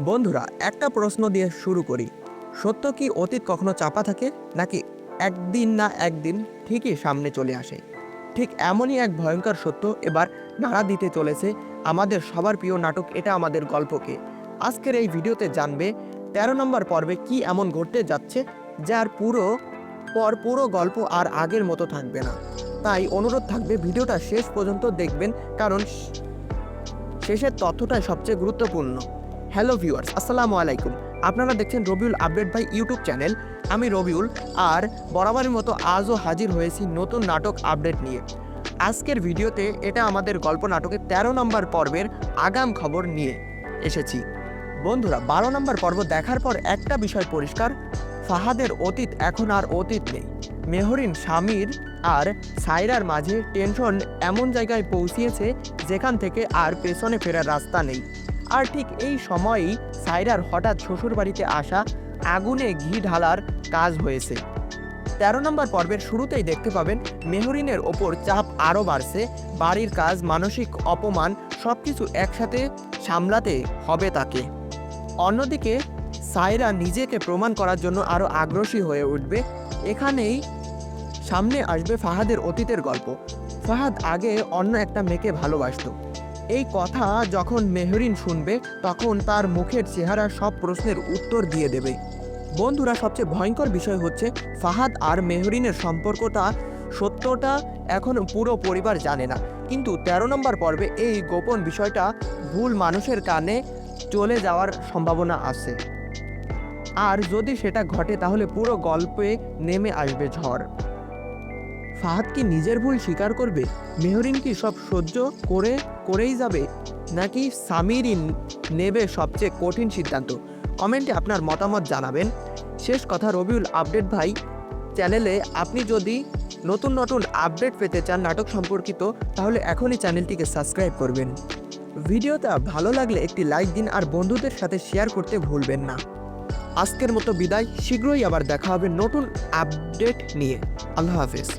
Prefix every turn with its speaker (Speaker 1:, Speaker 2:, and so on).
Speaker 1: বন্ধুরা, একটা প্রশ্ন দিয়ে শুরু করি। সত্য কি অতীত কখনো চাপা থাকে, নাকি একদিন না একদিন ঠিকই সামনে চলে আসে? ঠিক এমনই এক ভয়ঙ্কর সত্য এবার নাড়া দিতে চলেছে আমাদের সবার প্রিয় নাটক এটা আমাদের গল্পকে। আজকের এই ভিডিওতে জানবে ১৩ নম্বর পর্বে কি এমন ঘটতে যাচ্ছে যার পুরো গল্প আর আগের মতো থাকবে না। তাই অনুরোধ থাকবে ভিডিওটা শেষ পর্যন্ত দেখবেন, কারণ শেষের তথ্যটাই সবচেয়ে গুরুত্বপূর্ণ। হ্যালো ভিউয়ার্স, আসসালামু আলাইকুম। আপনারা দেখছেন Rabiul update by YouTube channel. আমি রবিউল, আর বরাবরের মতো আজও হাজির হয়েছি নতুন নাটক আপডেট নিয়ে। আজকের ভিডিওতে এটা আমাদের গল্প নাটকের ১৩ নম্বর পর্বের আগাম খবর নিয়ে এসেছি। বন্ধুরা, ১২ নম্বর পর্ব দেখার পর একটা বিষয় পরিষ্কার, ফাহাদের অতীত এখন আর অতীত নেই। মেহরিন, স্বামীর আর সাইরার মাঝে টেনশন এমন জায়গায় পৌঁছিয়েছে যেখান থেকে আর পেছনে ফেরার রাস্তা নেই। আর ঠিক এই সময়ই সাইরার হঠাৎ শ্বশুরবাড়িতে আসা আগুনে ঘি ঢালার কাজ হয়েছে। ১৩ নম্বর পর্বের শুরুতেই দেখতে পাবেন মেহরিনের ওপর চাপ আরও বাড়ছে। বাড়ির কাজ, মানসিক অপমান সবকিছু একসাথে সামলাতে হবে তাকে। অন্যদিকে সাইরা নিজেকে প্রমাণ করার জন্য আরও আগ্রহী হয়ে উঠবে। এখানেই সামনে আসবে ফাহাদের অতীতের গল্প। ফাহাদ আগে অন্য একটা মেয়েকে ভালোবাসতো। এই কথা যখন মেহরিন শুনবে, তখন তার মুখের চেহারা সব প্রশ্নের উত্তর দিয়ে দেবে। বন্ধুরা, সবচেয়ে ভয়ঙ্কর বিষয় হচ্ছে ফাহাদ আর মেহরিনের সত্যটা এখন পুরো পরিবার জানে না। কিন্তু ১৩ নম্বর পর্বে এই গোপন বিষয়টা ভুল মানুষের কানে চলে যাওয়ার সম্ভাবনা আছে। আর যদি সেটা ঘটে, তাহলে পুরো গল্পে নেমে আসবে ঝড়। ফাহাদ কি নিজের ভুল স্বীকার করবে? মেহরিন কি সব সহ্য করেই যাবে, নাকি সামিরিন নেবে সবচেয়ে কঠিন সিদ্ধান্ত? কমেন্টে আপনার মতামত জানাবেন। শেষ কথা, রবিউল আপডেট ভাই চ্যানেলে আপনি যদি নতুন আপডেট পেতে চান নাটক সম্পর্কিত, তাহলে এখনই চ্যানেলটিকে সাবস্ক্রাইব করবেন। ভিডিওটা ভালো লাগলে একটি লাইক দিন, আর বন্ধুদের সাথে শেয়ার করতে ভুলবেন না। আজকের মতো বিদায়, শীঘ্রই আবার দেখা হবে নতুন আপডেট নিয়ে। আল্লাহ হাফেজ।